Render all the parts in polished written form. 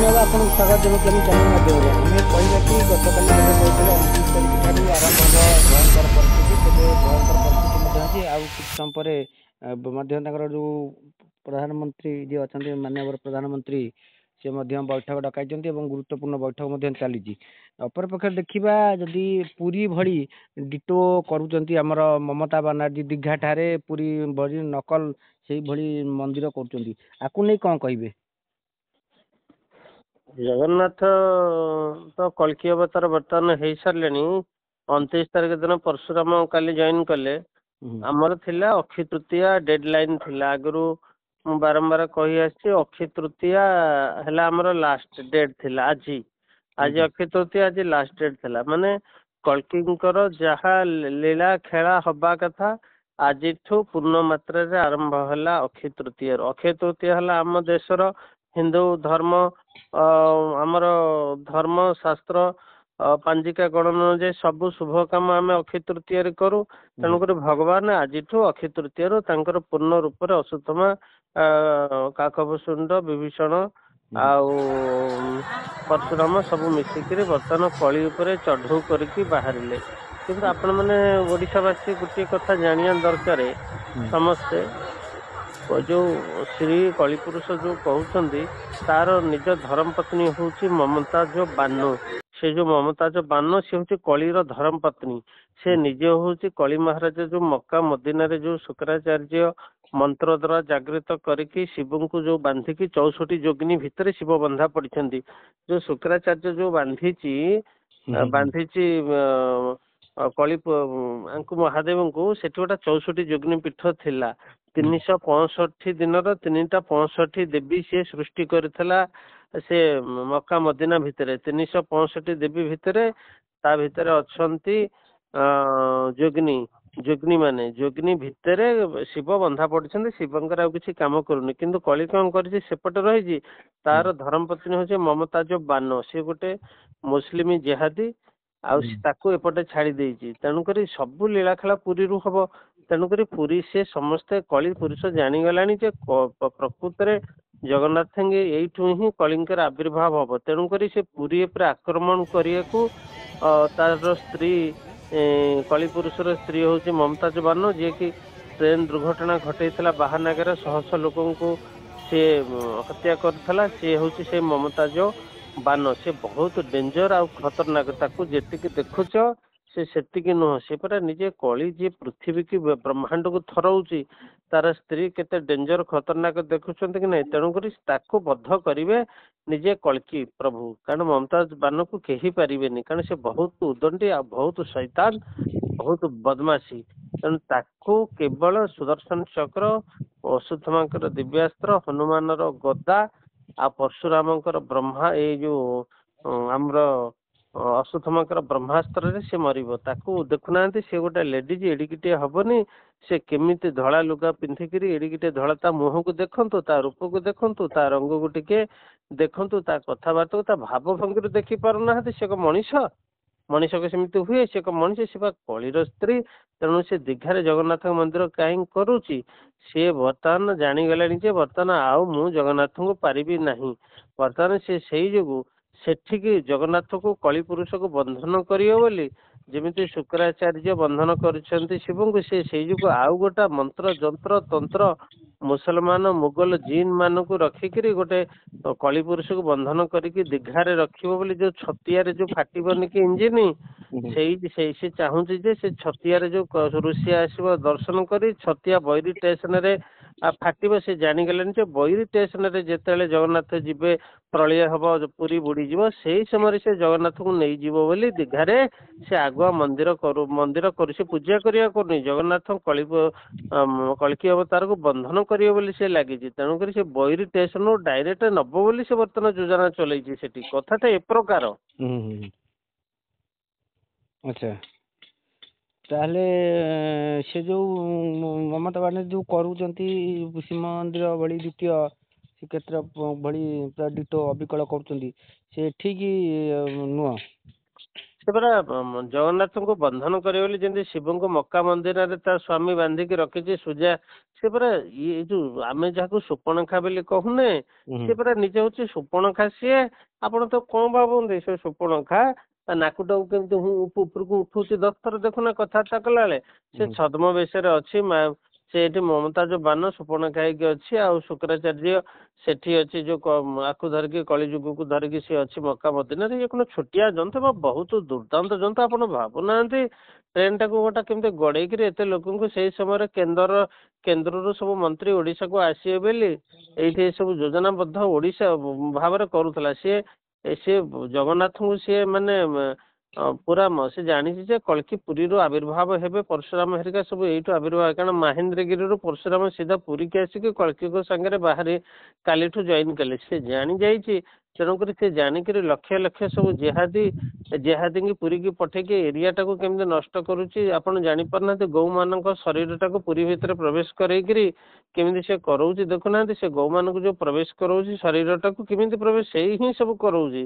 धन्यवाद आपको स्वागत देव कमी चैनल माध्यम आम कहवा कि गतकाली जब कहते 29 तारिख ठार आरंभ हम भयंकर परिस्थिति तेज भयंकर परिस्थिति अच्छी आउ किछ समय पर जो प्रधानमंत्री जी अच्छा माननीय प्रधानमंत्री से बैठक डकाई गुरुत्वपूर्ण बैठक चली अपरपक्ष देखा जदि पुरी भली डिटो करमर ममता बानार्जी दीघा ठारे पुरी भली नकल से भली मंदिर कर कौन कहे जगन्नाथ तो कल्कि अवतार बर्तमान हो सारे 29 तारिख दिन परशुराम काली जॉइन कले आमर थिला अक्षय तृतीया डेडलाइन थिला आगु मु बारंबार कही आसी अक्षय तृतीया है आमर लास्ट डेट थिला आज आज अक्षय तृतीया आज लास्ट डेट थिला माने कल्किंकर जहा लीला खेला हवा कथा आज पूर्ण मात्रा रे आरंभ है अक्षय तृतीया है आम देशर हिंदू धर्म आमर धर्म शास्त्र पांजिका गणना अनुजाई सब शुभ काम आम अक्षय तृतीया करूँ तेणुक भगवान आज अक्षय तृतीया पूर्ण रूप से अश्वत्थामा काकभूषुंड विभीषण आउ परशुराम सब मिसिक बर्तमान कली उपर चढ़ऊ करके बाहर किंतु आपण मैंने ओडिशावासी गोटे कथा जानिया दरकार समस्ते जो श्री कलिपुरुष जो कहते तार निज धर्मपत्नी हूँ ममताज बानो से जो ममताज बानो सी हूँ कलीर धर्मपत्नी से निजे हूँ कली महाराज जो मक्का मदीना रे जो शुक्राचार्य मंत्र द्वारा जागृत करके शिव को जो बांधिकी 64 जोगिनी भितर शिव बंधा पड़ती जो शुक्राचार्य जो बांधी कली महादेव को से गोटा 64 जोगिनी पीठ थिला 365 दिन 365 देवी सी सृष्टि करथिला से मक्का मदीना भितर 365 देवी भितर ता भितर अच्छंती जोगिनी माने जोगिनी भितर शिव बंधा पड़ते शिवंकर किसी काम करूनी किंतु कली कौन कर सेपटे रही तार धर्मपत्नी हूँ ममताज बानो सी गोटे मुस्लिम जेहादी आउ एपटे छाड़ी देती तेणुक सबू लीला खेला पुरी हम तेणुक पुरी से समस्ते कली पुरुष जानीगला प्रकृत में जगन्नाथ यू ही कलिंकर आविर्भाव हम तेणुक से पुरी पर आक्रमण करने को तार स्त्री कली पुरुषर स्त्री हूँ ममताज बानो जी की ट्रेन दुर्घटना घटे बाहानगर शह लोक सी हत्या करता सी हूँ से ममताज बानो से बहुत डेंजर आउ खतरनाक ताकू जेतिक देखुच से नुह से परा निजे कली जी पृथ्वी की ब्रह्मांड को थरौची तार स्त्री केते डेंजर खतरनाक देखुं कि नहीं तेणुक बद्ध करेंगे निजे कल्कि प्रभु कारण ममताज बानो को कही पारे कारण से बहुत उदंडी आ बहुत शैतान बहुत बदमाशी तेणु ताकू केवल सुदर्शन चक्र अश्वत्थामा दिव्यास्त्र हनुमान गदा आ परशुराम ब्रह्मा ये जो आमर अश्वत्थामा ब्रह्मास्त्र से मरब ताकू देखुना सी गोटे लेडीज एडिकिटे हेनी से केमी धला लुगा पिंधिकी एडिकिटे धला ता मुह को देखु ता रूप को देखु ता रंग को टिके देखु ता कथबार्ता को ता भाव भंगी देखी पारना सी एक मनीष मनीष को सेमती हुए सी एक मनीष से कलीर स्त्री तेणु से दीघार जगन्नाथ मंदिर कहीं करुच्ची सी बर्तमान जानीगला बर्तमान आउ मु जगन्नाथ को पारिबी नहीं बर्तमान से जो सेठिकी जगन्नाथ को कली पुरुष को बंधन करियो जमी शुक्राचार्य बंधन कर शिव को से जो आउ गोटा मंत्र जंत्र तंत्र मुसलमान मुगल जीन मान को रखिकी गोटे कली पुरुष को बंधन करके दीघारे रखिबो जो छतिया जो फाटबनी कि इंजिन से चाहूँ से छतिया जो ऋषिया आसब दर्शन कर छतिया बैरी स्टेशन रे फाटब से जानीगलानी बैरी स्टेशन रे जिते जगन्नाथ जीवे प्रलय हम पूरी बुड़ीज से समय से जगन्नाथ को नहीं जीव बोली दीघारे से आगुआ मंदिर कर पूजा करिया करनी जगन्नाथ कल्कि अवतार को बंधन करिए से लगी तेणुक से बैरी स्टेशन डायरेक्ट नब बोली से बर्तमान योजना चलई कथाटा ए प्रकार। अच्छा ताहले से जो ममता बानार्जी जो करूचंती शिव मंदिर भली द्वितीय श्रीक्षेत्र भली डिटो अबिकल करुचंती से ठीक नुह ସେ ପରା ଜଗନ୍ନାଥଙ୍କୁ ବନ୍ଧନ କରିବେ ବୋଲି ଯେମିତି ଶିବଙ୍କୁ ମକ୍କା ମନ୍ଦିରରେ ତା ସ୍ୱାମୀ ବାନ୍ଧିକି ରଖିଛି ସୁଜା, ସେ ପରା ଇଏ ଯୋଉ ଆମେ ଯାହାକୁ ସୁପର୍ଣ୍ଣଖା ବୋଲି କହୁନେ, ସେ ପରା ନିଜେ ହଉଛି ସୁପର୍ଣ୍ଣଖା ସିଏ। ଆପଣ ତ କଣ ଭାବନ୍ତି ସେ ସୁପର୍ଣ୍ଣଖା ତା ନାକୁଟାକୁ କେମିତି ଉପରକୁ ଉଠଉଛି 10 ଥର ଦେଖୁନା କଥାବାର୍ତ୍ତା କଲା ବେଳେ। ସେ ଛଦ୍ମ ବେଶରେ ଅଛି, ସେ ଏଠି ମମତାଜ ବାନ ସୁପର୍ଣ୍ଣଖା ହେଇକି ଅଛି, ଆଉ ଶୁକ୍ରାଚାର୍ଯ୍ୟ ସେଠି ଅଛି ଯୋଉ ଆକୁ ଧରିକି କଳିଯୁଗକୁ ଧରିକି ସେ ଅଛି ମକ୍କା ମଦିନାରେ। ଇଏ କଣ ଛୋଟିଆ ଜନ୍ତୁ ବା ବହୁତ ଦୁର୍ଦାନ୍ତ ଜନ୍ତୁ। ଆପଣ ଭାବୁନାହାନ୍ତି ଟ୍ରେନ ଟାକୁ ଗୋଟା କେମିତି ଗଡେଇକିରି ଏତେ ଲୋକଙ୍କୁ ସେଇ ସମୟରେ କେନ୍ଦ୍ରରୁ ସବୁ ମନ୍ତ୍ରୀ ଓଡିଶାକୁ ଆସିବେ ବୋଲି ଏଇଠି ସବୁ ଯୋଜନାବଦ୍ଧ ଓଡିଶା ଭାବରେ କରୁଥିଲା। ସିଏ ଜଗନ୍ନାଥଙ୍କୁ ସିଏ ମାନେ ପୁରା ସେ ଜାଣିଛି ଯେ କଳ୍କି ପୁରୀରୁ ଆବିର୍ଭାବ ହେବେ, ପରଶୁରାମ ହେରିକା ସବୁ ଏଇଠୁ ଆବିର୍ଭାବ, କାରଣ ମାହେନ୍ଦ୍ରଗିରିରୁ ପରଶୁରାମ ସିଧା ପୁରୀକି ଆସିକି କଳ୍କିଙ୍କ ସାଙ୍ଗରେ ବାହାରେ କାଲିଠୁ ଜଏନ୍ କଲେ। ସେ ଜାଣି ଯାଇଛି, ତେଣୁକରି ସେ ଜାଣିକିରି ଲକ୍ଷ ଲକ୍ଷ ସବୁ ଜେହାଦୀଙ୍କି ପୁରୀକି ପଠେଇକି ଏରିଆଟାକୁ କେମିତି ନଷ୍ଟ କରୁଛି ଆପଣ ଜାଣିପାରୁନାହାନ୍ତି। ଗୌମାନଙ୍କ ଶରୀରଟାକୁ ପୁରୀ ଭିତରେ ପ୍ରବେଶ କରେଇକିରି କେମିତି ସେ କରଉଛି ଦେଖୁନାହାନ୍ତି। ସେ ଗୌମାନଙ୍କୁ ଯୋଉ ପ୍ରବେଶ କରଉଛି ଶରୀରଟାକୁ କେମିତି ପ୍ରବେଶ ସେଇ ହିଁ ସବୁ କରଉଛି।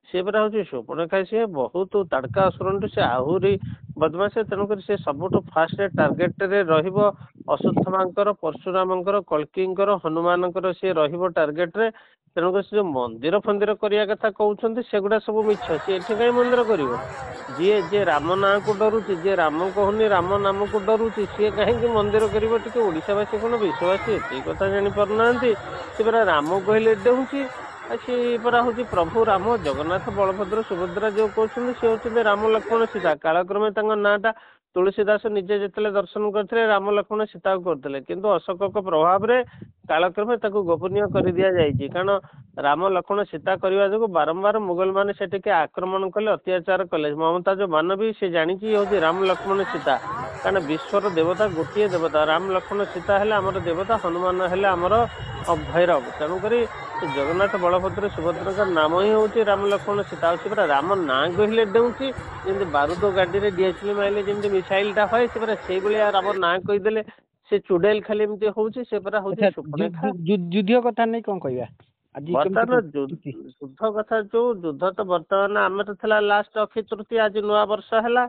ସେ ପରା ହଉଛି ସୁପର୍ଣ୍ଣଖା, ସିଏ ବହୁତ ତାଡକା ଅସୁରଠୁ ସେ ଆହୁରି ବଦମାସ। ତେଣୁକରି ସେ ସବୁଠୁ ଫାଷ୍ଟ ଟାର୍ଗେଟରେ ରହିବ ଅଶ୍ୱତ୍ଥାମାଙ୍କର, ପରଶୁରାମଙ୍କର, କଳ୍କିଙ୍କର, ହନୁମାନଙ୍କର ସିଏ ରହିବ ଟାର୍ଗେଟରେ। ତେଣୁକରି ସେ ଯୋଉ ମନ୍ଦିର ଫନ୍ଦିର କରିବା କଥା କହୁଛନ୍ତି ସେଗୁଡା ସବୁ ମିଛ। ସିଏ ଏଠି କାହିଁ ମନ୍ଦିର କରିବ? ଯିଏ ରାମ ନାଁକୁ ଡରୁଛି, ଯିଏ ରାମ କହୁନି ରାମ ନାମକୁ ଡରୁଛି, ସିଏ କାହିଁକି ମନ୍ଦିର କରିବ? ଟିକେ ଓଡିଶାବାସୀ କଣ ବିଶ୍ୱବାସୀ ଏତିକି କଥା ଜାଣିପାରୁନାହାନ୍ତି। ସେ ପରା ରାମ କହିଲେ ଡେଉଁଛି, ଆଉ ସିଏ ପରା ହଉଛି ପ୍ରଭୁ ରାମ, ଜଗନ୍ନାଥ, ବଳଭଦ୍ର, ସୁଭଦ୍ରା ଯୋଉ କହୁଛନ୍ତି ସେ ହଉଛନ୍ତି ରାମ ଲକ୍ଷ୍ମଣ ସୀତା। କାଳକ୍ରମେ ତାଙ୍କ ନାଁଟା ତୁଳସୀଦାସ ନିଜେ ଯେତେବେଳେ ଦର୍ଶନ କରିଥିଲେ ରାମ ଲକ୍ଷ୍ମଣ ସୀତାକୁ କରିଥିଲେ, କିନ୍ତୁ ଅଶୋକଙ୍କ ପ୍ରଭାବରେ କାଳକ୍ରମେ ତାକୁ ଗୋପନୀୟ କରିଦିଆଯାଇଛି। କାରଣ ରାମ ଲକ୍ଷ୍ମଣ ସୀତା କରିବା ଯୋଗୁଁ ବାରମ୍ବାର ମୁଗଲ ମାନେ ସେଠିକି ଆକ୍ରମଣ କଲେ, ଅତ୍ୟାଚାର କଲେ। ମମତାଜ ବାନ ବି ସେ ଜାଣିଛି ହଉଛି ରାମ ଲକ୍ଷ୍ମଣ ସୀତା, କାରଣ ବିଶ୍ୱର ଦେବତା ଗୋଟିଏ ଦେବତା, ରାମ ଲକ୍ଷ୍ମଣ ସୀତା ହେଲେ ଆମର ଦେବତା, ହନୁମାନ ହେଲେ ଆମର ଭୈରବ। ତେଣୁକରି ଜଗନ୍ନାଥ, ବଳଭଦ୍ର, ସୁଭଦ୍ରାଙ୍କ ନାମ ହିଁ ହଉଛି ରାମ ଲକ୍ଷ୍ମଣ ସୀତା। ଆଉ ସେ ପରା ରାମ ନାଁ କହିଲେ ଡେଉଁଛି, ଯେମିତି ବାରୁଦ ଗାଡିରେ ଡିଏସ୍ଏଲ ମାଇଲେ ଯେମିତି ମିସାଇଲ ଟା ହୁଏ, ସେ ପରା ସେଇଭଳିଆ ରାମ ନାଁ କହିଦେଲେ ସେ ଚୁଡେଲ ଖାଲି ଏମିତି ହଉଛି। ସେ ପରା ହଉଛି ସୁପର୍ଣ୍ଣଖା। ଯୁଦ୍ଧ କଥା ନେଇ କଣ କହିବା ଆଜି? ବର୍ତ୍ତମାନ ଯୁଦ୍ଧ କଥା ଯୋଉ ଯୁଦ୍ଧ ତ ବର୍ତ୍ତମାନ ଆମର ଥିଲା ଲାଷ୍ଟ ଅକ୍ଷୟ ତୃତୀୟା, ଆଜି ନୂଆ ବର୍ଷ ହେଲା।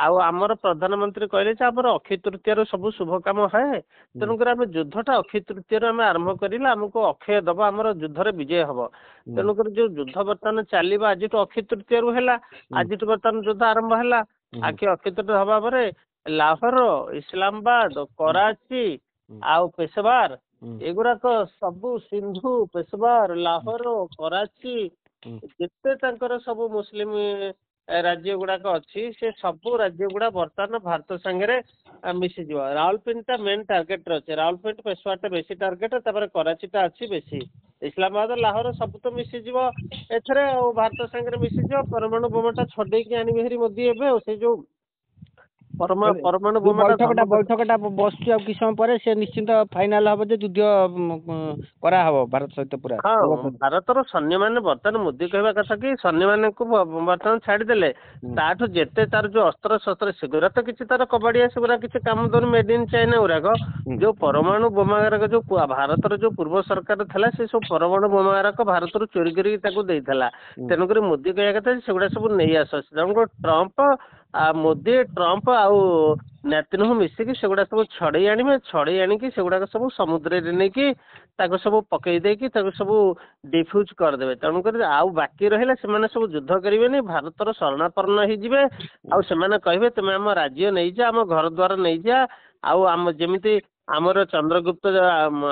ଆଉ ଆମର ପ୍ରଧାନମନ୍ତ୍ରୀ କହିଲେ ଯେ ଆମର ଅକ୍ଷୟ ତୃତୀୟାର ସବୁ ଶୁଭ କାମ ହୁଏ, ତେଣୁକରି ଆମେ ଯୁଦ୍ଧଟା ଅକ୍ଷୟ ତୃତୀୟାରୁ ଆମେ ଆରମ୍ଭ କରିଲେ ଆମକୁ ଅକ୍ଷୟ ଦବ, ଆମର ଯୁଦ୍ଧରେ ବିଜୟ ହବ। ତେଣୁକରି ଯୋଉ ଯୁଦ୍ଧ ବର୍ତ୍ତମାନ ଚାଲିବ ଆଜିଠୁ ଅକ୍ଷୟ ତୃତୀୟାରୁ ହେଲା, ଆଜିଠୁ ବର୍ତ୍ତମାନ ଯୁଦ୍ଧ ଆରମ୍ଭ ହେଲା। ଅକ୍ଷୟ ତୃତୀୟା ହବା ପରେ ଲାହୋର, ଇସଲାମାବାଦ, କରାଚି ଆଉ ପେଶୱାର ଏଗୁଡାକ ସବୁ ସିନ୍ଧୁ, ପେଶୱାର, ଲାହୋର, କରାଚି ଯେତେ ତାଙ୍କର ସବୁ ମୁସଲିମ ରାଜ୍ୟ ଗୁଡାକ ଅଛି, ସେ ସବୁ ରାଜ୍ୟ ଗୁଡା ବର୍ତ୍ତମାନ ଭାରତ ସାଙ୍ଗରେ ମିଶିଯିବ। ରାଉଲପିଣ୍ଡିଟା ମେନ୍ ଟାର୍ଗେଟରେ ଅଛି। ରାଉଲପିଣ୍ଡି, ପେଶୱାରଟା ବେଶୀ ଟାର୍ଗେଟ, ତାପରେ କରାଚିଟା ଅଛି ବେଶୀ। ଇସଲାମାବାଦ, ଲାହୋର ସବୁ ତ ମିଶିଯିବ ଏଥିରେ, ଆଉ ଭାରତ ସାଙ୍ଗରେ ମିଶିଯିବ। ପରମାଣୁ ବୋମାଟା ଛଡେଇକି ଆଣିବେ ହେରି ମୋଦି ଏବେ। ଆଉ ସେଇ ଯୋଉ ପରମାଣୁ ବୋମାଟା ବୈଠକଟା ବସୁଛି ଆଉ କିଛି ସମୟ ପରେ ସେ ନିଶ୍ଚିନ୍ତ ଫାଇନାଲ ହବ ଯେ ଯୁଦ୍ଧ କରାହବ ଭାରତ ସହିତ ପୁରା। ହଁ, ଭାରତର ସୈନ୍ୟମାନେ ବର୍ତ୍ତମାନ ମୋଦି କହିବା କଥା କି ସୈନ୍ୟମାନଙ୍କୁ ବର୍ତ୍ତମାନ ଛାଡିଦେଲେ, ତାଠୁ ଯେତେ ତାର ଯୋଉ ଅସ୍ତ୍ର ଶସ୍ତ୍ର ସେଗୁଡା ତ କିଛି ତାର କବାଡିଆ ସେଗୁଡା କିଛି କାମ ଦଉନି, ମେଡ୍ ଇନ୍ ଚାଇନା ଗୁଡାକ। ଯୋଉ ପରମାଣୁ ବୋମା ଗୁଡାକ ଯୋଉ ଭାରତର ଯୋଉ ପୂର୍ବ ସରକାର ଥିଲା, ସେ ସବୁ ପରମାଣୁ ବୋମା ଗୁଡାକ ଭାରତରୁ ଚୋରି କରିକି ତାକୁ ଦେଇଥିଲା। ତେଣୁକରି ମୋଦି କହିବା କଥା ସେଗୁଡା ସବୁ ନେଇ ଆସ। ତେଣୁକରି ମୋଦି, ଟ୍ରମ୍ପ ଆଉ ନେତନ୍ୟାହୁ ମିଶିକି ସେଗୁଡା ସବୁ ଛଡେଇ ଆଣିବେ। ଛଡେଇ ଆଣିକି ସେଗୁଡାକ ସବୁ ସମୁଦ୍ରରେ ନେଇକି ତାକୁ ସବୁ ପକେଇ ଦେଇକି ତାକୁ ସବୁ ଡିଫ୍ୟୁଜ କରିଦେବେ। ତେଣୁକରି ଆଉ ବାକି ରହିଲେ ସେମାନେ ସବୁ ଯୁଦ୍ଧ କରିବେନି, ଭାରତର ଶରଣାପନ୍ନ ହେଇଯିବେ। ଆଉ ସେମାନେ କହିବେ ତମେ ଆମ ରାଜ୍ୟ ନେଇଯା, ଆମ ଘର ଦ୍ୱାର ନେଇଯା। ଆଉ ଆମ ଯେମିତି ଆମର ଚନ୍ଦ୍ରଗୁପ୍ତ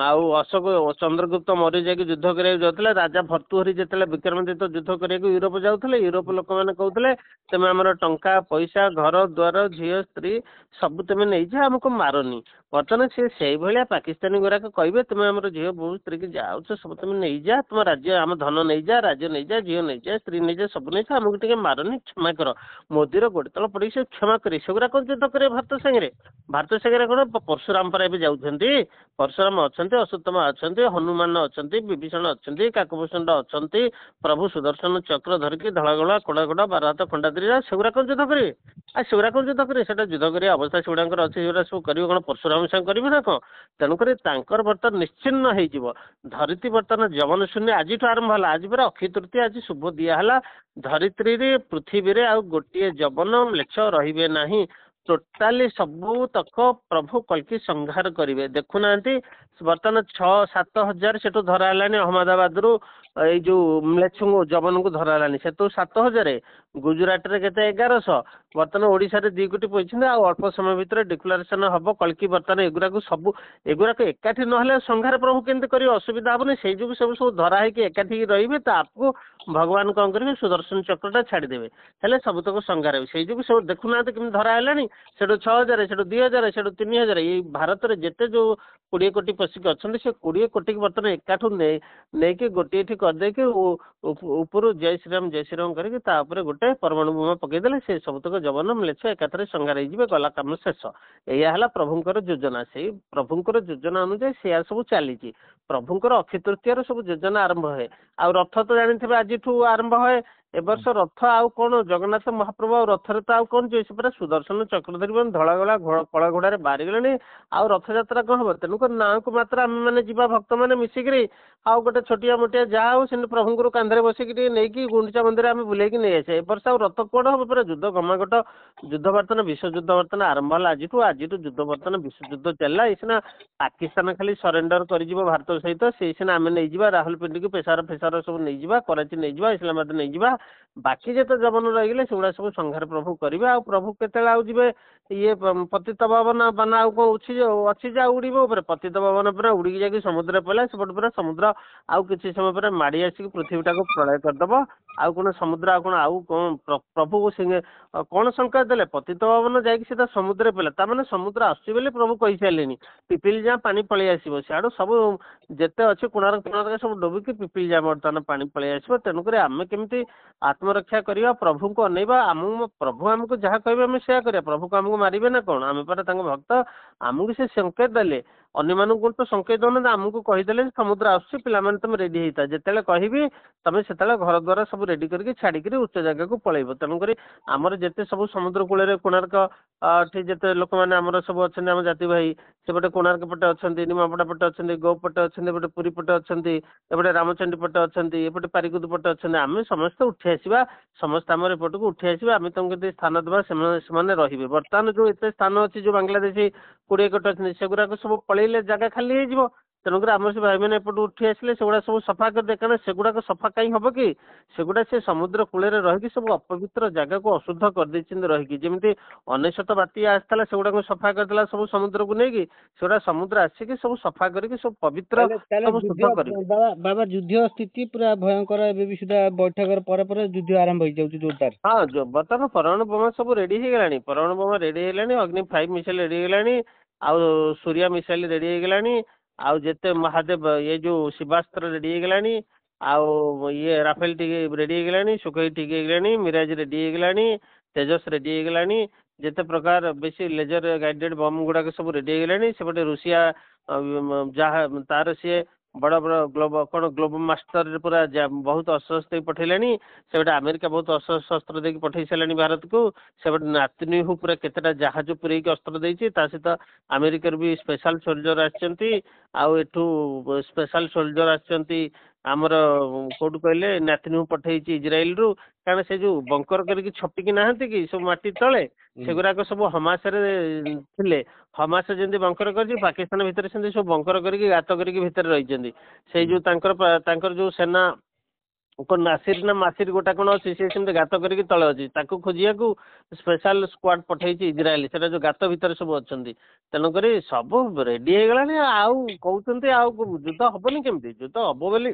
ଆଉ ଅଶୋକ, ଚନ୍ଦ୍ରଗୁପ୍ତ ମୌର୍ଯ୍ୟ ଯାଇକି ଯୁଦ୍ଧ କରିବାକୁ ଯାଉଥିଲେ, ରାଜା ଭର୍ତ୍ତୃହରି ଯେତେବେଳେ ବିକ୍ରମାଦିତ୍ୟ ଯୁଦ୍ଧ କରିବାକୁ ୟୁରୋପ ଯାଉଥିଲେ, ୟୁରୋପ ଲୋକମାନେ କହୁଥିଲେ ତମେ ଆମର ଟଙ୍କା ପଇସା, ଘର ଦ୍ୱାର, ଝିଅ ସ୍ତ୍ରୀ ସବୁ ତମେ ନେଇଯା, ଆମକୁ ମାରନି। ବର୍ତ୍ତମାନ ସେ ସେଇଭଳିଆ ପାକିସ୍ତାନୀ ଗୁଡାକ କହିବେ ତମେ ଆମର ଝିଅ ବୋହୂ ସ୍ତ୍ରୀକି ଯାଉଛ ସବୁ ତମେ ନେଇଯା, ତମ ରାଜ୍ୟ ଆମ ଧନ ନେଇଯା, ରାଜ୍ୟ ନେଇଯା, ଝିଅ ନେଇଯା, ସ୍ତ୍ରୀ ନେଇଯା, ସବୁ ନେଇଯା, ଆମକୁ ଟିକେ ମାରନି, କ୍ଷମା କର। ମୋଦିର ଗୋଡ ତଳ ପଡିକି ସେ କ୍ଷମା କରି ସେଗୁଡା କଣ ଯୁଦ୍ଧ କରିବେ ଭାରତ ସାଙ୍ଗରେ? ଭାରତ ସାଙ୍ଗରେ କଣ ପରଶୁରାମ ପରେ ଏବେ ଯାଉଛନ୍ତି, ପରଶୁରାମ ଅଛନ୍ତି, ଅଶ୍ୱତ୍ଥାମା ଅଛନ୍ତି, ହନୁମାନ ଅଛନ୍ତି, ବିଭୀଷଣ ଅଛନ୍ତି, କାକଭୂଷଣ ଅଛନ୍ତି, ପ୍ରଭୁ ସୁଦର୍ଶନ ଚକ୍ର ଧରିକି ଧଳାଗୋଳା କୋଡାଗୋଡା ବାର ହାତ ଖଣ୍ଡାଦ୍ରୀ, ସେଗୁଡା କଣ ଯୁଦ୍ଧ କରିବେ? ଆଉ ସେଗୁଡା କଣ ଯୁଦ୍ଧ କରିବେ? ସେଟା ଯୁଦ୍ଧ କରିବା ଅବସ୍ଥା ସେଗୁଡାଙ୍କର ଅଛି, ସେଗୁଡା ସବୁ କରିବ କଣ ପରଶୁରାମ ସାଙ୍ଗେ ସାଙ୍ଗେ କରିବେ ନା କ'ଣ? ତେଣୁକରି ତାଙ୍କର ବର୍ତ୍ତମାନ ନିଶ୍ଚିହ୍ନ ହେଇଯିବ। ଧରିତ୍ରୀ ବର୍ତ୍ତମାନ ଯବନ ଶୂନ୍ୟ ଆଜିଠୁ ଆରମ୍ଭ ହେଲା। ଆଜି ପରା ଅକ୍ଷୟ ତୃତୀୟା, ଆଜି ଶୁଭ ଦିଆହେଲା। ଧରିତ୍ରୀରେ ପୃଥିବୀରେ ଆଉ ଗୋଟିଏ ଯବନ ମ୍ଲେଚ୍ଛ ରହିବେ ନାହିଁ। ଟୋଟାଲି ସବୁତକ ପ୍ରଭୁ କଳ୍କି ସଂହାର କରିବେ। ଦେଖୁନାହାନ୍ତି ବର୍ତ୍ତମାନ 6-7 ହଜାର ସେଠୁ ଧରା ହେଲାଣି ଅହମ୍ମଦାବାଦରୁ ଏଇ ଯୋଉ ମ୍ଲେଚ୍ଛଙ୍କୁ ଯବନଙ୍କୁ ଧରା ହେଲାଣି। ସେଠୁ 7 ହଜାର, ଗୁଜୁରାଟରେ କେତେ 1100, ବର୍ତ୍ତମାନ ଓଡ଼ିଶାରେ 2 କୋଟି ପଇଛନ୍ତି। ଆଉ ଅଳ୍ପ ସମୟ ଭିତରେ ଡିକ୍ଲାରେସନ ହବ କଳ୍କି ବର୍ତ୍ତମାନ ଏଗୁରାକ ଏକାଠି ନହେଲେ ସଂହାର ପ୍ରଭୁ କେମିତି କରିବେ? ଅସୁବିଧା ହବନି। ସେଇ ଯୋଗୁଁ ସବୁ ଧରା ହେଇକି ଏକାଠି ରହିବେ। ତାକୁ ଭଗବାନ କ'ଣ କରିବେ? ସୁଦର୍ଶନ ଚକ୍ରଟା ଛାଡ଼ିଦେବେ, ହେଲେ ସବୁତକ ସଂହାର ହେବେ। ସେଇ ଯୋଗୁଁ ସବୁ ଦେଖୁନାହାନ୍ତି କେମିତି ଧରା ହେଲାଣି। ସେଠୁ 6,000, ସେଠୁ 2,000, ସେଠୁ 3,000। ଏଇ ଭାରତରେ ଯେତେ ଯୋଉ 20 କୋଟି ପଶିକି ଅଛନ୍ତି, ସେ 20 କୋଟିକି ବର୍ତ୍ତମାନ ଏକାଠୁ ନେଇକି ଗୋଟିଏ ଏଠି କରିଦେଇକି ଉପରୁ ଜୟ ଶ୍ରୀରାମ କରିକି ତା ଉପରେ ଗୋଟେ ପରମାଣୁ ବୋମା ପକେଇଦେଲେ ସେ ସବୁତକ ଯବନ ମ୍ଲେଚ୍ଛ ଏକାଥରେ ସଂହାର ହେଇଯିବେ। ଗଲା କାମ ଶେଷ। ଏଇଆ ହେଲା ପ୍ରଭୁଙ୍କର ଯୋଜନା। ସେଇ ପ୍ରଭୁଙ୍କର ଯୋଜନା ଅନୁଯାୟୀ ସେୟା ସବୁ ଚାଲିଛି। ପ୍ରଭୁଙ୍କର ଅକ୍ଷୟ ତୃତୀୟାର ସବୁ ଯୋଜନା ଆରମ୍ଭ ହୁଏ। ଆଉ ରଥ ତ ଜାଣିଥିବେ ଆଜିଠୁ ଆରମ୍ଭ ହୁଏ। ଏ ବର୍ଷ ରଥ ଆଉ କ'ଣ? ଜଗନ୍ନାଥ ମହାପ୍ରଭୁ ଆଉ ରଥରେ ତ ଆଉ କ'ଣ ଯିବେ? ସେ ପୁରା ସୁଦର୍ଶନ ଚକ୍ର ଧରିବେ, ଧଳା କଳା ଘୋଡ଼ାରେ ବାହାରିଗଲେଣି। ଆଉ ରଥଯାତ୍ରା କ'ଣ ହବ? ତେଣୁକରି ନାଁକୁ ମାତ୍ର ଆମେମାନେ ଯିବା ଭକ୍ତମାନେ ମିଶିକିରି, ଆଉ ଗୋଟେ ଛୋଟିଆ ମୋଟିଆ ଯାହା ହଉ ସେମିତି ପ୍ରଭୁଙ୍କର କାନ୍ଧରେ ବସିକି ଟିକେ ନେଇକି ଗୁଣ୍ଡିଚା ମନ୍ଦିର ଆମେ ବୁଲେଇକି ନେଇ ଆସିବା। ଏ ବର୍ଷ ଆଉ ରଥ କୁଆଡ଼େ ହବ? ପୁରା ଯୁଦ୍ଧ ଘମାଘୋଟ ଯୁଦ୍ଧ ବର୍ତ୍ତମାନ ବିଶ୍ୱଯୁଦ୍ଧ ବର୍ତ୍ତମାନ ଆରମ୍ଭ ହେଲା। ଆଜିଠୁ ଯୁଦ୍ଧ ବର୍ତ୍ତମାନ ବିଶ୍ୱଯୁଦ୍ଧ ଚାଲିଲା। ଏଇ ସିନା ପାକିସ୍ତାନ ଖାଲି ସରେଣ୍ଡର କରିଯିବ ଭାରତ ସହିତ, ସେଇ ସିନା ଆମେ ନେଇଯିବା ରାହୁଲପିଣ୍ଡିକୁ, ପେଶାର ସବୁ ନେଇଯିବା, କରାଚି ନେଇଯିବା, ଇସଲାମାବାଦ ନେଇଯିବା। ବାକି ଯେତେ ଯବନ ରହିଗଲେ ସେଗୁଡ଼ା ସବୁ ସଂହାର ପ୍ରଭୁ କରିବେ। ଆଉ ପ୍ରଭୁ କେତେବେଳେ ଆଉ ଯିବେ? ଇଏ ପତିତ ପାବନ ବାନା ଆଉ କ'ଣ ଅଛି ଯେ ଆଉ ଉଡ଼ିବ ଉପରେ? ପତିତ ପାବନ ପୁରା ଉଡ଼ିକି ଯାଇକି ସମୁଦ୍ରରେ ପଡ଼ିଲା। ସେପଟେ ପୁରା ସମୁଦ୍ର ଆଉ କିଛି ସମୟ ପରେ ମାଡ଼ି ଆସିକି ପୃଥିବୀଟାକୁ ପ୍ରଳୟ କରିଦେବ। ଆଉ କ'ଣ ସମୁଦ୍ର ଆଉ କ'ଣ ପ୍ରଭୁ କ'ଣ ସଂକେତ ଦେଲେ? ପତିତ ପାବନ ଯାଇକି ସେଟା ସମୁଦ୍ରରେ ପଡ଼ିଲା, ତାମାନେ ସମୁଦ୍ର ଆସୁଛି ବୋଲି ପ୍ରଭୁ କହିସାରିଲେଣି। ପିପିଲି ଯାଏଁ ପାଣି ପଳେଇ ଆସିବ। ସିଆଡ଼ୁ ସବୁ ଯେତେ ଅଛି କୋଣାର୍କ ସବୁ ଡୁବିକି ପିପିଲି ଯାଏଁ ବର୍ତ୍ତମାନ ପାଣି ପଳେଇ ଆସିବ। ତେଣୁକରି ଆମେ କେମିତି ଆତ୍ମରକ୍ଷା କରିବା? ପ୍ରଭୁଙ୍କୁ ଅନେଇବା। ପ୍ରଭୁ ଆମକୁ ଯାହା କହିବେ ଆମେ ସେୟା କରିବା। ପ୍ରଭୁକୁ ଆମକୁ ମାରିବେ ନା କ'ଣ? ଆମେ ପରା ତାଙ୍କ ଭକ୍ତ। ଆମକୁ ସେ ସଂକେତ ଦେଲେ। ଅନ୍ୟମାନଙ୍କୁ ତ ସଂକେତ ଦଉନାହାନ୍ତି, ଆମକୁ କହିଦେଲେ ସମୁଦ୍ର ଆସୁଛି, ପିଲାମାନେ ତମେ ରେଡି ହେଇଥା, ଯେତେବେଳେ କହିବି ତମେ ସେତେବେଳେ ଘର ଦ୍ୱାର ସବୁ ରେଡି କରିକି ଛାଡ଼ିକିରି ଉଚ୍ଚ ଜାଗାକୁ ପଳେଇବ। ତେଣୁକରି ଆମର ଯେତେ ସବୁ ସମୁଦ୍ର କୂଳରେ କୋଣାର୍କ ଏଠି ଯେତେ ଲୋକମାନେ ଆମର ସବୁ ଅଛନ୍ତି, ଆମ ଜାତି ଭାଇ, ସେପଟେ କୋଣାର୍କ ପଟେ ଅଛନ୍ତି, ନିମାପଡ଼ା ପଟେ ଅଛନ୍ତି, ଗୋ ପଟେ ଅଛନ୍ତି, ଏପଟେ ପୁରୀ ପଟେ ଅଛନ୍ତି, ଏପଟେ ରାମଚଣ୍ଡୀ ପଟେ ଅଛନ୍ତି, ଏପଟେ ପାରିକୁଦ ପଟେ ଅଛନ୍ତି। ଆମେ ସମସ୍ତେ ଉଠି ଆସିବା, ସମସ୍ତେ ଆମର ଏପଟକୁ ଉଠି ଆସିବା। ଆମେ ତାଙ୍କୁ କେତେ ସ୍ଥାନ ଦେବା, ସେମାନେ ରହିବେ। ବର୍ତ୍ତମାନ ଯୋଉ ଏତେ ସ୍ଥାନ ଅଛି, ଯୋଉ ବାଂଲାଦେଶୀ 20 କୋଟି ଅଛନ୍ତି, ସେଗୁଡ଼ାକ ସବୁ ପଳେଇଲେ ଜାଗା ଖାଲି ହେଇଯିବ। ତେଣୁକରି ଆମର ସେ ଭାଇମାନେ ଏପଟୁ ଉଠି ଆସିଲେ ସେଗୁଡ଼ା ସବୁ ସଫା କରିଦେ। କାରଣ ସେଗୁଡ଼ାକ ସଫା କାହିଁ ହବ କି? ସେଗୁଡ଼ା ସେ ସମୁଦ୍ର କୂଳରେ ରହିକି ସବୁ ଅପବିତ୍ର ଜାଗାକୁ ଅଶୁଦ୍ଧ କରିଦେଇଛନ୍ତି ରହିକି। ଯେମିତି 99 ବାତ୍ୟା ଆସିଥିଲା, ସେଗୁଡ଼ାକୁ ସଫା କରିଦେଲା ସବୁ ସମୁଦ୍ରକୁ ନେଇକି। ସେଗୁଡ଼ା ସମୁଦ୍ର ଆସିକି ସବୁ ସଫା କରିକି ସବୁ ପବିତ୍ର ସବୁ ଶୁଦ୍ଧ କରିବେ। ବାବା ଯୁଦ୍ଧ ସ୍ଥିତି ପୁରା ଭୟଙ୍କର। ଏବେ ବି ସୁଦ୍ଧା ବୈଠକର ପରେ ଯୁଦ୍ଧ ଆରମ୍ଭ ହେଇଯାଉଛି ଜୋରଦାର। ହଁ, ବର୍ତ୍ତମାନ ପରମାଣୁ ବୋମା ସବୁ ରେଡି ହେଇଗଲାଣି। ପରମାଣୁ ବୋମା ରେଡି ହେଇଗଲାଣି, ଅଗ୍ନି 5 ମିସାଇଲ ରେଡି ହେଇଗଲାଣି, ଆଉ ସୂର୍ୟା ମିସାଇଲ ରେଡି ହେଇଗଲାଣି, ଆଉ ଯେତେ ମହାଦେବ ଇଏ ଯୋଉ ଶିବାସ୍ତ୍ର ରେଡି ହେଇଗଲାଣି, ଆଉ ଇଏ ରାଫେଲ ଟିକେ ରେଡି ହେଇଗଲାଣି, ସୁଖୋଇ ଠିକ ହେଇଗଲାଣି, ମିରାଜ ରେଡି ହେଇଗଲାଣି, ତେଜସ୍ ରେଡି ହେଇଗଲାଣି, ଯେତେ ପ୍ରକାର ବେଶୀ ଲେଜର ଗାଇଡେଡ ବମ୍ ଗୁଡାକ ସବୁ ରେଡି ହେଇଗଲାଣି। ସେପଟେ ରୁଷିଆ ଯାହା ତାର ସିଏ ବଡ଼ ବଡ଼ ଗ୍ଲୋବ ମାଷ୍ଟରରେ ପୁରା ବହୁତ ଅସ୍ତ୍ର ପଠେଇଲାଣି। ସେପଟେ ଆମେରିକା ବହୁତ ଅସ୍ତ୍ର ଦେଇକି ପଠେଇ ସାରିଲାଣି ଭାରତକୁ। ସେପଟେ ନାତନ୍ୟାହୁ ପୁରା କେତେଟା ଜାହାଜ ପୁରେଇକି ଅସ୍ତ୍ର ଦେଇଛି। ତା ସହିତ ଆମେରିକାର ବି ସ୍ପେଶାଲ ସୋଲଜର ଆସିଛନ୍ତି, ଆଉ ଏଠୁ ସ୍ପେଶାଲ ସୋଲଜର ଆସିଛନ୍ତି ଆମର କୋଉଠୁ କହିଲେ, ନାତନ୍ୟାହୁ ପଠେଇଛି ଇସ୍ରାଏଲରୁ। କାରଣ ସେ ଯୋଉ ବଙ୍କର କରିକି ଛପିକି ନାହାନ୍ତି କି ସବୁ ମାଟି ତଳେ, ସେଗୁଡାକ ସବୁ ହମାସରେ ଥିଲେ। ହମାସ ଯେମିତି ବଙ୍କର କରିଛି, ପାକିସ୍ତାନ ଭିତରେ ସେମିତି ସବୁ ବଙ୍କର କରିକି ଗାତ କରିକି ଭିତରେ ରହିଛନ୍ତି। ସେଇ ଯୋଉ ତାଙ୍କର ଯୋଉ ସେନା ନାସିର ନା ମାସିର ଗୋଟା କ'ଣ ଅଛି, ସେ ସେମିତି ଗାତ କରିକି ତଳେ ଅଛି। ତାକୁ ଖୋଜିବାକୁ ସ୍ପେଶାଲ ସ୍କ୍ୱାଡ ପଠେଇଛି ଇସ୍ରାଏଲ। ସେଟା ଯୋଉ ଗାତ ଭିତରେ ସବୁ ଅଛନ୍ତି। ତେଣୁକରି ସବୁ ରେଡି ହେଇଗଲାଣି। ଆଉ କହୁଛନ୍ତି ଆଉ ଯୁଦ୍ଧ ହବନି କେମିତି? ଯୁଦ୍ଧ ହବ ବୋଲି,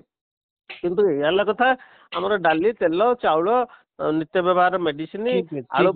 କିନ୍ତୁ ଏଇ ହେଲା କଥା, ଆମର ଡାଲି, ତେଲ, ଚାଉଳ, ନିତ୍ୟ ବ୍ୟବହାର ମେଡିସିନ, ଆଳୁ